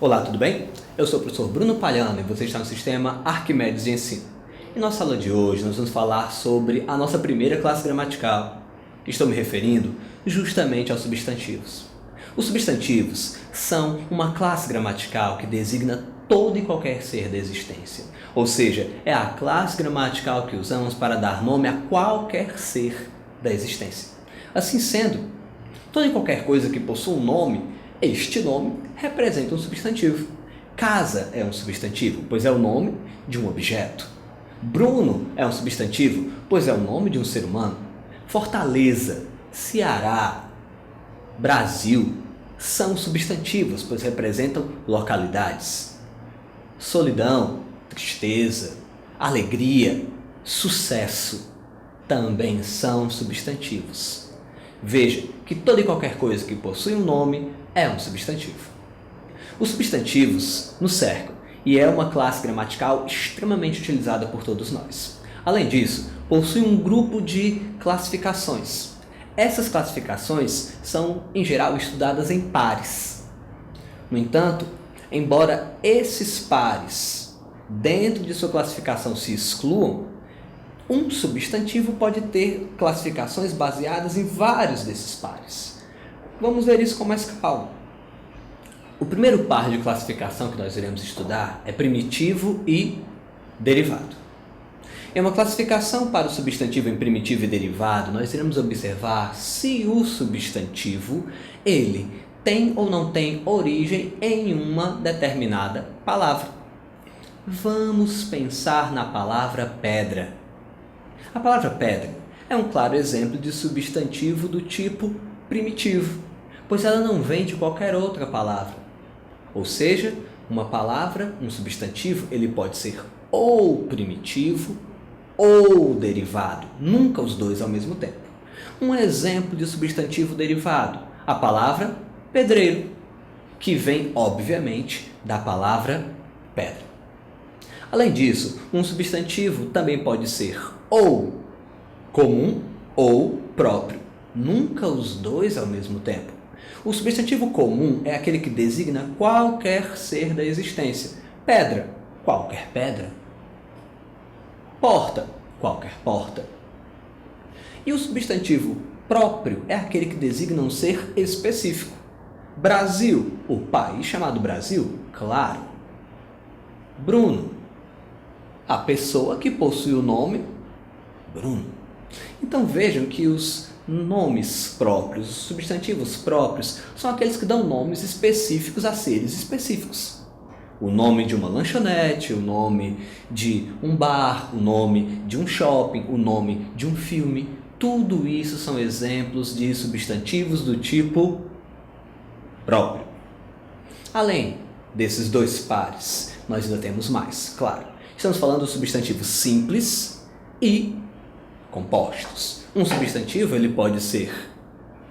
Olá, tudo bem? Eu sou o professor Bruno Palhano e você está no sistema Arquimedes de Ensino. Em nossa aula de hoje, nós vamos falar sobre a nossa primeira classe gramatical. Estou me referindo justamente aos substantivos. Os substantivos são uma classe gramatical que designa todo e qualquer ser da existência. Ou seja, é a classe gramatical que usamos para dar nome a qualquer ser da existência. Assim sendo, toda e qualquer coisa que possua um nome, este nome representa um substantivo. Casa é um substantivo, pois é o nome de um objeto. Bruno é um substantivo, pois é o nome de um ser humano. Fortaleza, Ceará, Brasil são substantivos, pois representam localidades. Solidão, tristeza, alegria, sucesso também são substantivos. Veja que toda e qualquer coisa que possui um nome é um substantivo. Os substantivos nos cercam e é uma classe gramatical extremamente utilizada por todos nós. Além disso, possui um grupo de classificações. Essas classificações são, em geral, estudadas em pares. No entanto, embora esses pares, dentro de sua classificação, se excluam, um substantivo pode ter classificações baseadas em vários desses pares. Vamos ver isso com mais calma. O primeiro par de classificação que nós iremos estudar é primitivo e derivado. Em uma classificação para o substantivo em primitivo e derivado, nós iremos observar se o substantivo ele tem ou não tem origem em uma determinada palavra. Vamos pensar na palavra pedra. A palavra pedra é um claro exemplo de substantivo do tipo primitivo, pois ela não vem de qualquer outra palavra. Ou seja, uma palavra, um substantivo, ele pode ser ou primitivo ou derivado, nunca os dois ao mesmo tempo. Um exemplo de substantivo derivado, a palavra pedreiro, que vem, obviamente, da palavra pedra. Além disso, um substantivo também pode ser ou comum ou próprio, nunca os dois ao mesmo tempo. O substantivo comum é aquele que designa qualquer ser da existência. Pedra, qualquer pedra. Porta, qualquer porta. E o substantivo próprio é aquele que designa um ser específico. Brasil, o país chamado Brasil, claro. Bruno, a pessoa que possui o nome Bruno. Então vejam que os nomes próprios, os substantivos próprios, são aqueles que dão nomes específicos a seres específicos. O nome de uma lanchonete, o nome de um bar, o nome de um shopping, o nome de um filme, tudo isso são exemplos de substantivos do tipo próprio. Além desses dois pares, nós ainda temos mais, claro. Estamos falando dos substantivos simples e compostos. Um substantivo ele pode ser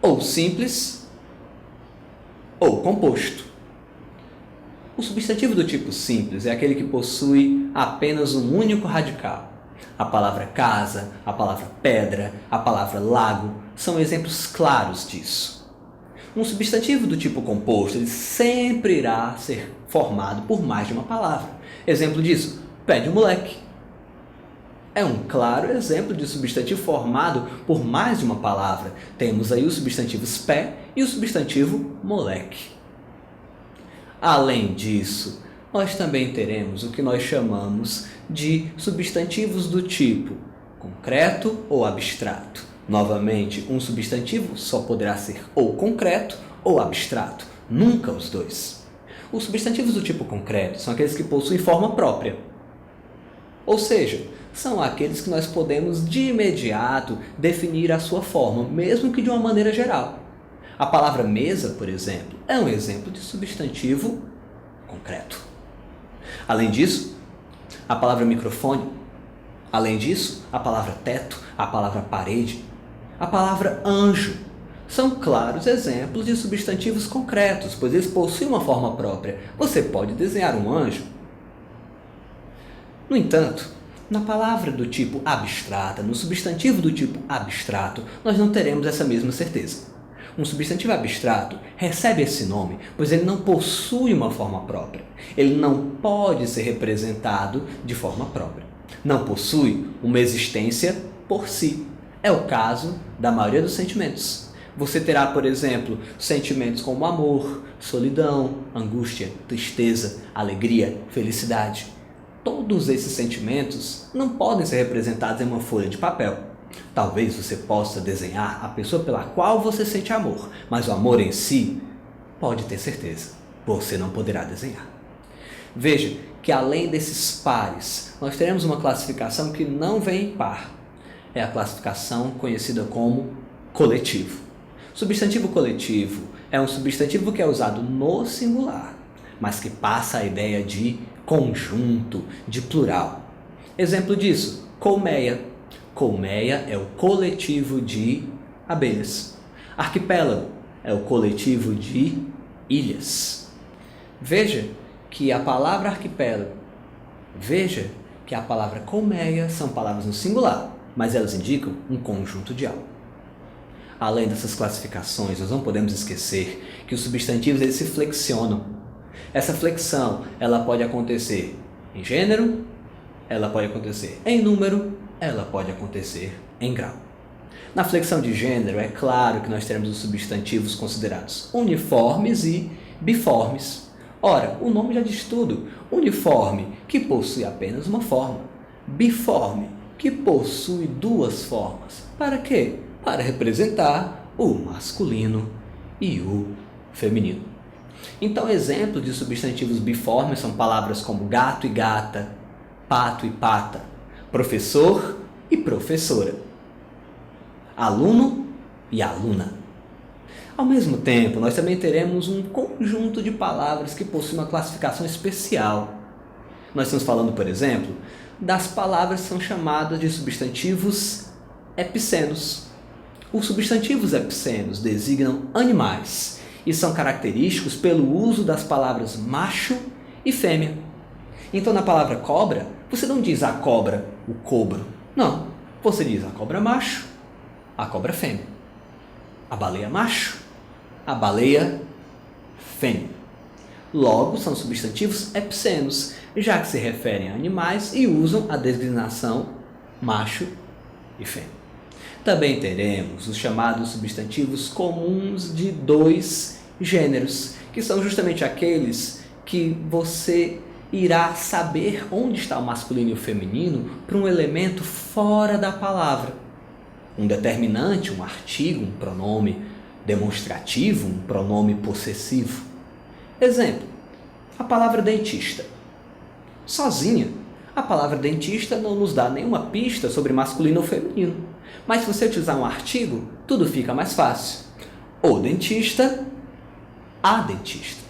ou simples ou composto. O substantivo do tipo simples é aquele que possui apenas um único radical. A palavra casa, a palavra pedra, a palavra lago são exemplos claros disso. Um substantivo do tipo composto ele sempre irá ser formado por mais de uma palavra. Exemplo disso, pé de moleque. É um claro exemplo de substantivo formado por mais de uma palavra. Temos aí os substantivos pé e o substantivo moleque. Além disso, nós também teremos o que nós chamamos de substantivos do tipo concreto ou abstrato. Novamente, um substantivo só poderá ser ou concreto ou abstrato, nunca os dois. Os substantivos do tipo concreto são aqueles que possuem forma própria. Ou seja, são aqueles que nós podemos de imediato definir a sua forma, mesmo que de uma maneira geral. A palavra mesa, por exemplo, é um exemplo de substantivo concreto. Além disso, a palavra microfone. Além disso, a palavra teto, a palavra parede, a palavra anjo. São claros exemplos de substantivos concretos, pois eles possuem uma forma própria. Você pode desenhar um anjo. No entanto, na palavra do tipo abstrata, no substantivo do tipo abstrato, nós não teremos essa mesma certeza. Um substantivo abstrato recebe esse nome, pois ele não possui uma forma própria. Ele não pode ser representado de forma própria. Não possui uma existência por si. É o caso da maioria dos sentimentos. Você terá, por exemplo, sentimentos como amor, solidão, angústia, tristeza, alegria, felicidade. Todos esses sentimentos não podem ser representados em uma folha de papel. Talvez você possa desenhar a pessoa pela qual você sente amor, mas o amor em si, pode ter certeza, você não poderá desenhar. Veja que além desses pares, nós teremos uma classificação que não vem em par. É a classificação conhecida como coletivo. Substantivo coletivo é um substantivo que é usado no singular, mas que passa a ideia de conjunto, de plural. Exemplo disso, colmeia. Colmeia é o coletivo de abelhas. Arquipélago é o coletivo de ilhas. Veja que a palavra arquipélago, veja que a palavra colmeia são palavras no singular, mas elas indicam um conjunto de algo. Além dessas classificações, nós não podemos esquecer que os substantivos eles se flexionam. Essa flexão ela pode acontecer em gênero, ela pode acontecer em número, ela pode acontecer em grau. Na flexão de gênero, é claro que nós teremos os substantivos considerados uniformes e biformes. Ora, o nome já diz tudo. Uniforme, que possui apenas uma forma. Biforme, que possui duas formas. Para quê? Para representar o masculino e o feminino. Então, exemplos de substantivos biformes são palavras como gato e gata, pato e pata, professor e professora, aluno e aluna. Ao mesmo tempo, nós também teremos um conjunto de palavras que possuem uma classificação especial. Nós estamos falando, por exemplo, das palavras que são chamadas de substantivos epicenos. Os substantivos epicenos designam animais e são característicos pelo uso das palavras macho e fêmea. Então, na palavra cobra, você não diz a cobra, o cobro. Não, você diz a cobra macho, a cobra fêmea. A baleia macho, a baleia fêmea. Logo, são substantivos epicenos, já que se referem a animais e usam a designação macho e fêmea. Também teremos os chamados substantivos comuns de dois gêneros, que são justamente aqueles que você irá saber onde está o masculino e o feminino para um elemento fora da palavra. Um determinante, um artigo, um pronome demonstrativo, um pronome possessivo. Exemplo, a palavra dentista. Sozinha, a palavra dentista não nos dá nenhuma pista sobre masculino ou feminino. Mas se você utilizar um artigo, tudo fica mais fácil. O dentista, a dentista.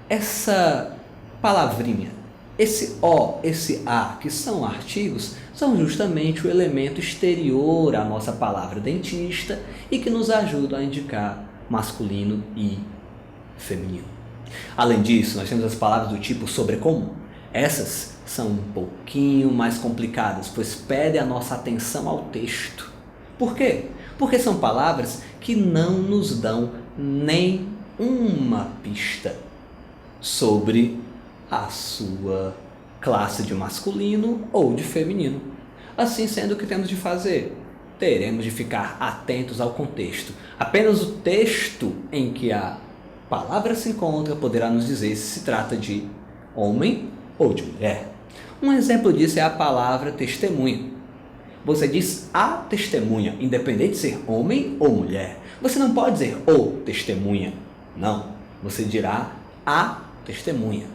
Essa palavrinha, esse o, esse a, que são artigos, são justamente o elemento exterior à nossa palavra dentista e que nos ajudam a indicar masculino e feminino. Além disso, nós temos as palavras do tipo sobrecomum. Essas são um pouquinho mais complicadas, pois pedem a nossa atenção ao texto. Por quê? Porque são palavras que não nos dão nem uma pista sobre a sua classe de masculino ou de feminino. Assim sendo, o que temos de fazer? Teremos de ficar atentos ao contexto. Apenas o texto em que a palavra se encontra poderá nos dizer se trata de homem ou de mulher. Um exemplo disso é a palavra testemunha. Você diz a testemunha, independente de ser homem ou mulher. Você não pode dizer o testemunha. Não, você dirá a testemunha.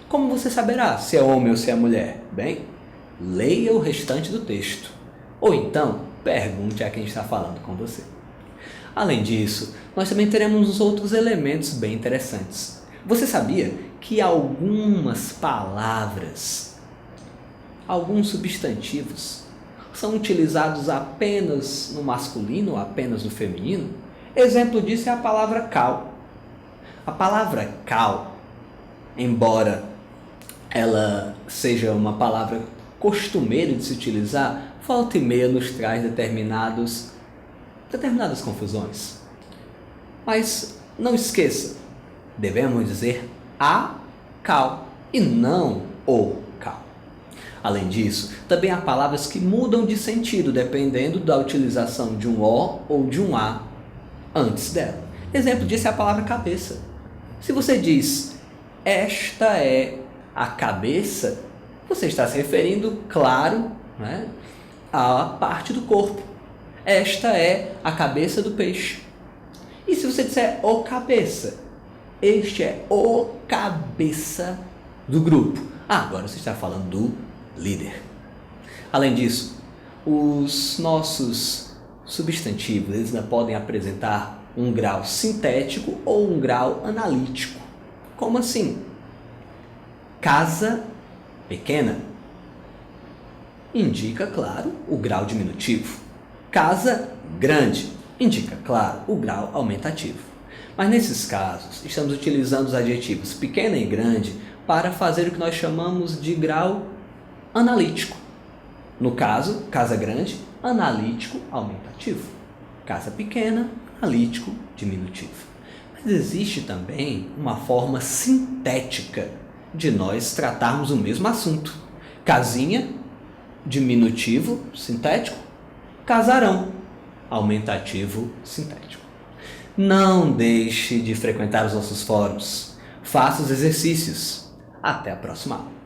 Como você saberá se é homem ou se é mulher? Bem, leia o restante do texto. Ou então, pergunte a quem está falando com você. Além disso, nós também teremos outros elementos bem interessantes. Você sabia que algumas palavras, alguns substantivos, são utilizados apenas no masculino ou apenas no feminino? Exemplo disso é a palavra cal. A palavra cal, embora ela seja uma palavra costumeira de se utilizar, volta e meia nos traz determinadas confusões. Mas não esqueça, devemos dizer a cal e não o cal. Além disso, também há palavras que mudam de sentido dependendo da utilização de um O ou de um A antes dela. Exemplo disso é a palavra cabeça. Se você diz, esta é a cabeça, você está se referindo, claro, né, à parte do corpo. Esta é a cabeça do peixe. E se você disser o cabeça, este é o cabeça do grupo. Agora você está falando do líder. Além disso, os nossos substantivos eles ainda podem apresentar um grau sintético ou um grau analítico. Como assim? Casa pequena indica, claro, o grau diminutivo. Casa grande indica, claro, o grau aumentativo. Mas nesses casos, estamos utilizando os adjetivos pequena e grande para fazer o que nós chamamos de grau analítico. No caso, casa grande, analítico aumentativo. Casa pequena, analítico diminutivo. Mas existe também uma forma sintética de nós tratarmos o mesmo assunto. Casinha, diminutivo, sintético. Casarão, aumentativo, sintético. Não deixe de frequentar os nossos fóruns. Faça os exercícios. Até a próxima aula.